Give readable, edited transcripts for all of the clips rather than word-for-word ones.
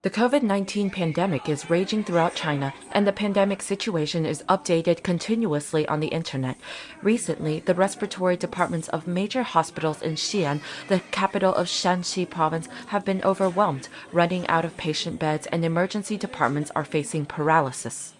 The COVID-19 pandemic is raging throughout China, and the pandemic situation is updated continuously on the internet. Recently, the respiratory departments of major hospitals in Xi'an, the capital of Shanxi province, have been overwhelmed, running out of patient beds, and emergency departments are facing paralysis.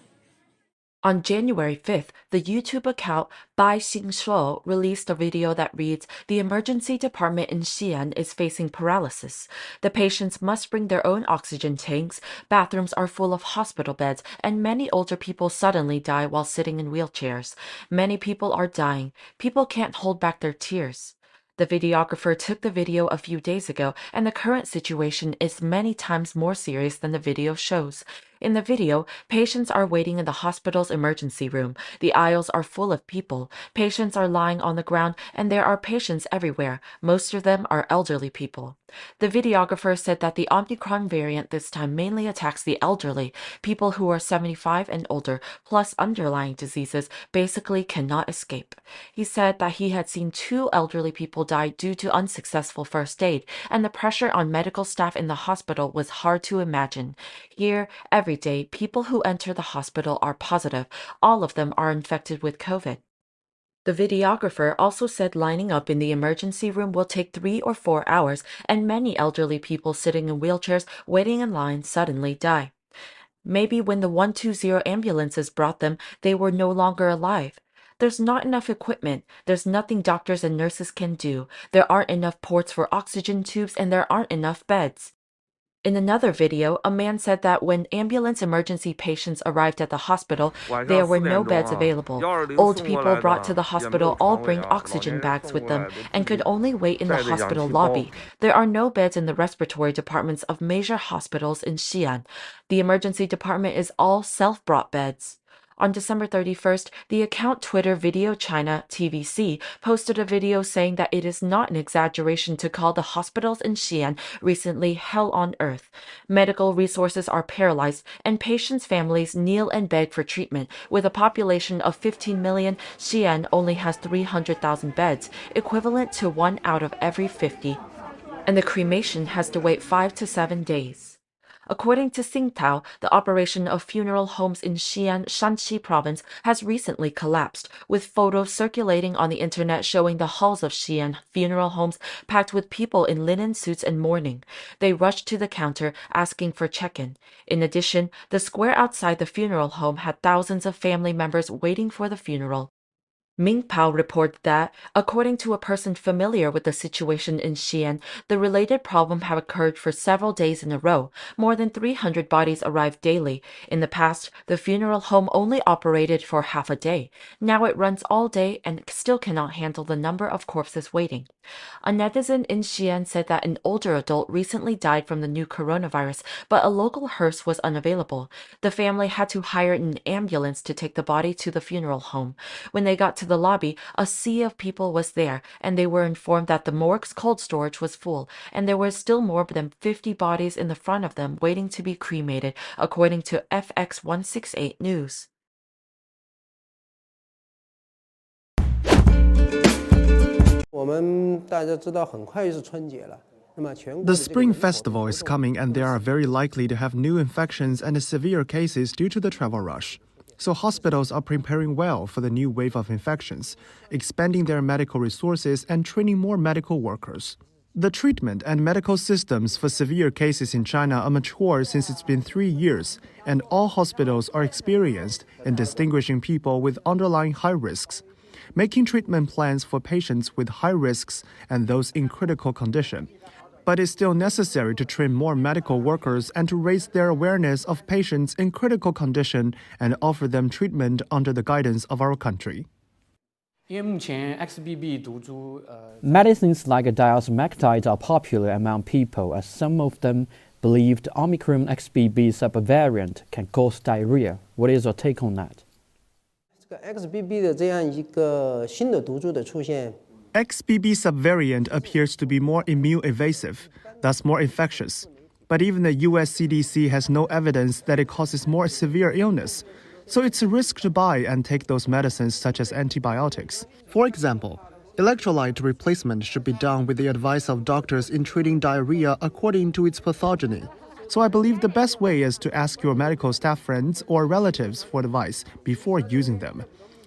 On January 5th, the YouTube account Bai Xingshou released a video that reads, "The emergency department in Xi'an is facing paralysis. The patients must bring their own oxygen tanks, bathrooms are full of hospital beds, and many older people suddenly die while sitting in wheelchairs. Many people are dying. People can't hold back their tears." The videographer took the video a few days ago, and the current situation is many times more serious than the video shows. In the video, patients are waiting in the hospital's emergency room. The aisles are full of people. Patients are lying on the ground, and there are patients everywhere. Most of them are elderly people. The videographer said that the Omicron variant this time mainly attacks the elderly. People who are 75 and older, plus underlying diseases, basically cannot escape. He said that he had seen 2 elderly people die due to unsuccessful first aid, and the pressure on medical staff in the hospital was hard to imagine. Here, every day, people who enter the hospital are positive. All of them are infected with COVID. The videographer also said lining up in the emergency room will take 3 or 4 hours, and many elderly people sitting in wheelchairs waiting in line suddenly die. Maybe when the 120 ambulances brought them, they were no longer alive. There's not enough equipment. There's nothing doctors and nurses can do. There aren't enough ports for oxygen tubes, and there aren't enough beds. In another video, a man said that when ambulance emergency patients arrived at the hospital, there were no beds available. Old people brought to the hospital all bring oxygen bags with them and could only wait in the hospital lobby. There are no beds in the respiratory departments of major hospitals in Xi'an. The emergency department is all self-brought beds. On December 31st, the account Twitter Video China TVC posted a video saying that it is not an exaggeration to call the hospitals in Xi'an recently hell on earth. Medical resources are paralyzed, and patients' families kneel and beg for treatment. With a population of 15 million, Xi'an only has 300,000 beds, equivalent to 1 out of every 50. And the cremation has to wait 5 to 7 days. According to Xingtao, the operation of funeral homes in Xi'an, Shanxi province, has recently collapsed, with photos circulating on the internet showing the halls of Xi'an funeral homes packed with people in linen suits and mourning. They rushed to the counter, asking for check-in. In addition, the square outside the funeral home had thousands of family members waiting for the funeral. Mingpao reported that, according to a person familiar with the situation in Xi'an, the related problem have occurred for several days in a row. More than 300 bodies arrive daily. In the past, the funeral home only operated for half a day. Now it runs all day and still cannot handle the number of corpses waiting. A netizen in Xi'an said that an older adult recently died from the new coronavirus, but a local hearse was unavailable. The family had to hire an ambulance to take the body to the funeral home. When they got to the lobby, a sea of people was there, and they were informed that the morgue's cold storage was full, and there were still more than 50 bodies in the front of them waiting to be cremated, according to FX168 News. The Spring Festival is coming, and they are very likely to have new infections and severe cases due to the travel rush. So hospitals are preparing well for the new wave of infections, expanding their medical resources and training more medical workers. The treatment and medical systems for severe cases in China are mature since it's been 3 years, and all hospitals are experienced in distinguishing people with underlying high risks, making treatment plans for patients with high risks and those in critical condition. But it's still necessary to train more medical workers and to raise their awareness of patients in critical condition and offer them treatment under the guidance of our country. Medicines like diazomectide are popular among people, as some of them believed Omicron XBB subvariant can cause diarrhea. What is your take on that? XBB subvariant appears to be more immune-evasive, thus more infectious. But even the US CDC has no evidence that it causes more severe illness. So it's a risk to buy and take those medicines such as antibiotics. For example, electrolyte replacement should be done with the advice of doctors in treating diarrhea according to its pathogeny. So I believe the best way is to ask your medical staff friends or relatives for advice before using them.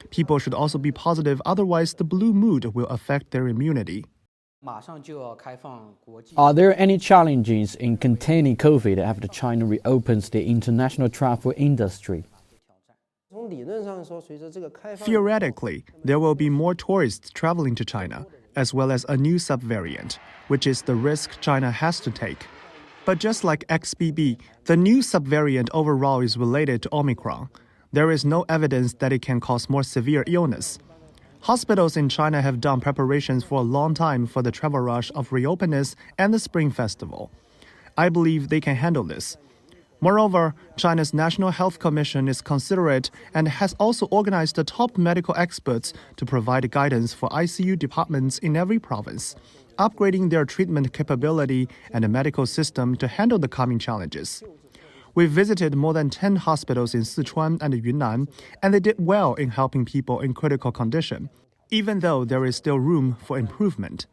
People should also be positive, otherwise the blue mood will affect their immunity. Are there any challenges in containing COVID after China reopens the international travel industry? Theoretically, there will be more tourists traveling to China, as well as a new subvariant, which is the risk China has to take. But just like XBB, the new subvariant overall is related to Omicron. There is no evidence that it can cause more severe illness. Hospitals in China have done preparations for a long time for the travel rush of reopenness and the Spring Festival. I believe they can handle this. Moreover, China's National Health Commission is considerate and has also organized the top medical experts to provide guidance for ICU departments in every province, upgrading their treatment capability and the medical system to handle the coming challenges. We visited more than 10 hospitals in Sichuan and Yunnan, and they did well in helping people in critical condition, even though there is still room for improvement.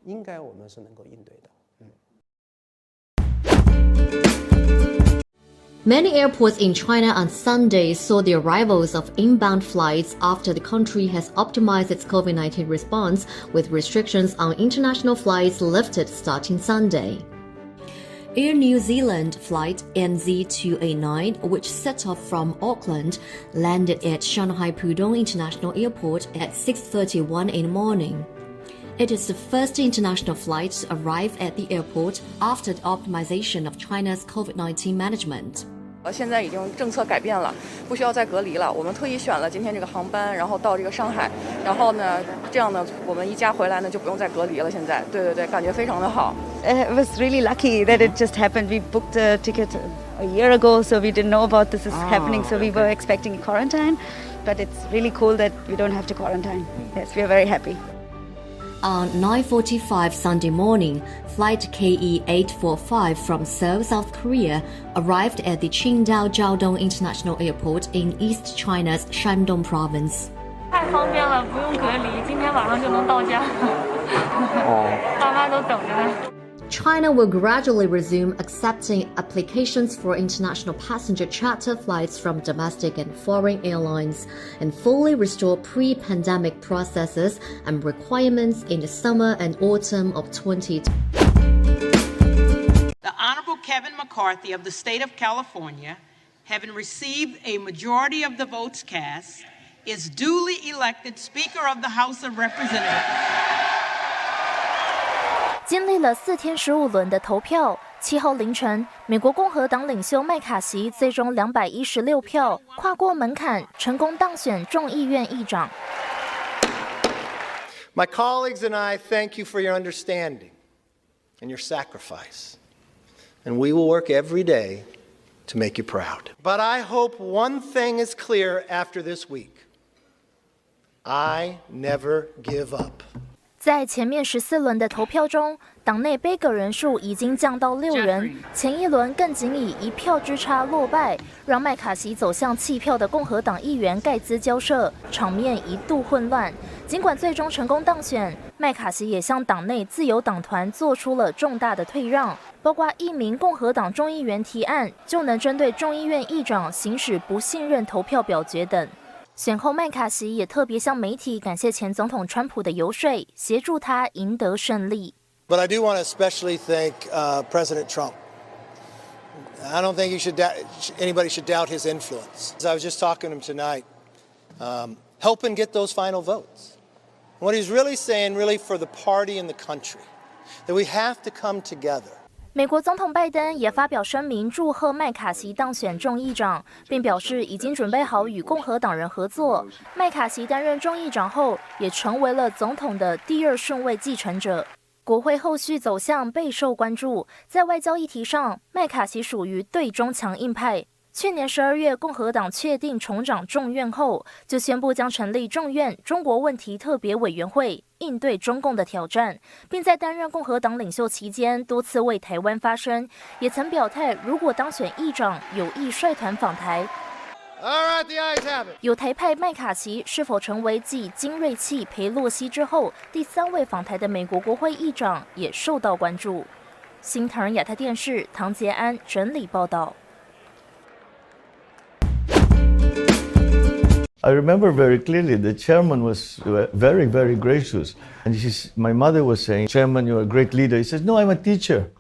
Many airports in China on Sunday saw the arrivals of inbound flights after the country has optimized its COVID-19 response, with restrictions on international flights lifted starting Sunday. Air New Zealand flight NZ289, which set off from Auckland, landed at Shanghai Pudong International Airport at 6:31 in the morning. It is the first international flight to arrive at the airport after the optimization of China's COVID-19 management. 现在已经政策改变了，不需要再隔离了。我们特意选了今天这个航班，然后到这个上海，然后呢，这样呢，我们一家回来呢就不用再隔离了。现在，对，感觉非常的好。It was really lucky that it just happened. We booked a ticket a year ago, so we didn't know about this is happening. So we were expecting quarantine, but it's really cool that we don't have to quarantine. Yes, we are very happy. On 9:45 Sunday morning, flight KE845 from Seoul, South Korea, arrived at the Qingdao Jiaodong International Airport in East China's Shandong province. 太方便了，不用隔离，今天晚上就能到家。爸妈都等着呢。China will gradually resume accepting applications for international passenger charter flights from domestic and foreign airlines and fully restore pre-pandemic processes and requirements in the summer and autumn of 2020. The Honorable Kevin McCarthy of the state of California, having received a majority of the votes cast, is duly elected Speaker of the House of Representatives. 经历了4天15轮的投票，7号凌晨，美国共和党领袖麦卡锡最终216票跨过门槛，成功当选众议院议长。My colleagues and I thank you for your understanding and your sacrifice, and we will work every day to make you proud. But I hope one thing is clear after this week. I never give up. 在前面14轮的投票中，党内杯葛人数已经降到6人，前一轮更仅以1票之差落败，让麦卡锡走向弃票的共和党议员盖兹交涉，场面一度混乱。尽管最终成功当选，麦卡锡也向党内自由党团做出了重大的退让，包括1名共和党众议员提案就能针对众议院议长行使不信任投票表决等。选后，麦卡锡也特别向媒体感谢前总统川普的游说，协助他赢得胜利。But I do want to especially thank President Trump. I don't think anybody should doubt his influence. As I was just talking to him tonight, helping get those final votes. What he's really saying, really for the party and the country, that we have to come together. 美国总统拜登也发表声明祝贺麦卡锡当选众议长，并表示已经准备好与共和党人合作。麦卡锡担任众议长后，也成为了总统的第2顺位继承者。国会后续走向备受关注，在外交议题上，麦卡锡属于对中强硬派。去年12月，共和党确定重掌众院后，就宣布将成立众院中国问题特别委员会，应对中共的挑战，并在担任共和党领袖期间多次为台湾发声，也曾表态如果当选议长，有意率团访台。有台派麦卡锡是否成为继金瑞气、裴洛西之后第3位访台的美国国会议长，也受到关注。新唐人亚太电视唐杰安整理报道。I remember very clearly the chairman was very, very gracious. And my mother was saying, Chairman, you're a great leader. He says, no, I'm a teacher.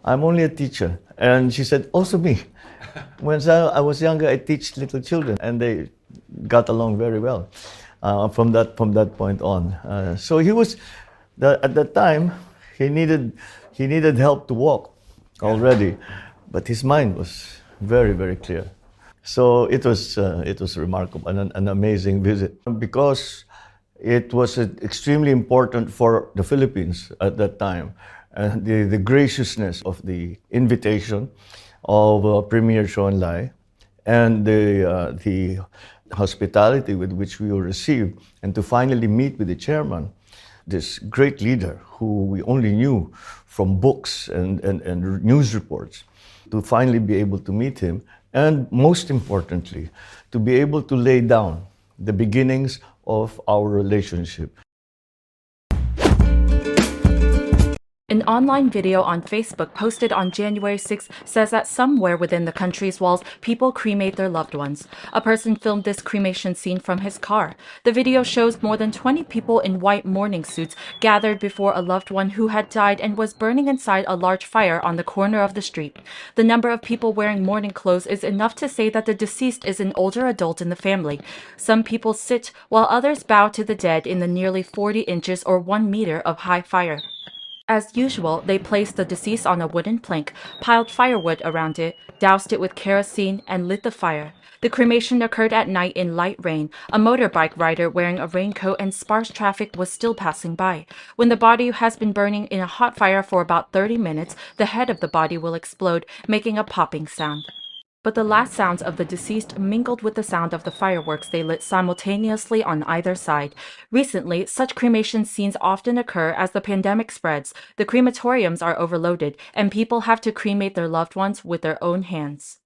I'm only a teacher. And she said, also me. When I was younger, I teach little children, and they got along very well from that point on. So he was, at that time, he needed help to walk already, but his mind was very, very clear. So it was remarkable and an amazing visit because it was extremely important for the Philippines at that time. And the graciousness of the invitation of Premier Chou Enlai and the hospitality with which we were received, and to finally meet with the chairman, this great leader who we only knew from books and news reports, to finally be able to meet him, and most importantly, to be able to lay down the beginnings of our relationship. An online video on Facebook posted on January 6 says that somewhere within the country's walls, people cremate their loved ones. A person filmed this cremation scene from his car. The video shows more than 20 people in white mourning suits gathered before a loved one who had died and was burning inside a large fire on the corner of the street. The number of people wearing mourning clothes is enough to say that the deceased is an older adult in the family. Some people sit while others bow to the dead in the nearly 40 inches or 1 meter of high fire. As usual, they placed the deceased on a wooden plank, piled firewood around it, doused it with kerosene, and lit the fire. The cremation occurred at night in light rain. A motorbike rider wearing a raincoat and sparse traffic was still passing by. When the body has been burning in a hot fire for about 30 minutes, the head of the body will explode, making a popping sound. But the last sounds of the deceased mingled with the sound of the fireworks they lit simultaneously on either side. Recently, such cremation scenes often occur as the pandemic spreads. The crematoriums are overloaded, and people have to cremate their loved ones with their own hands.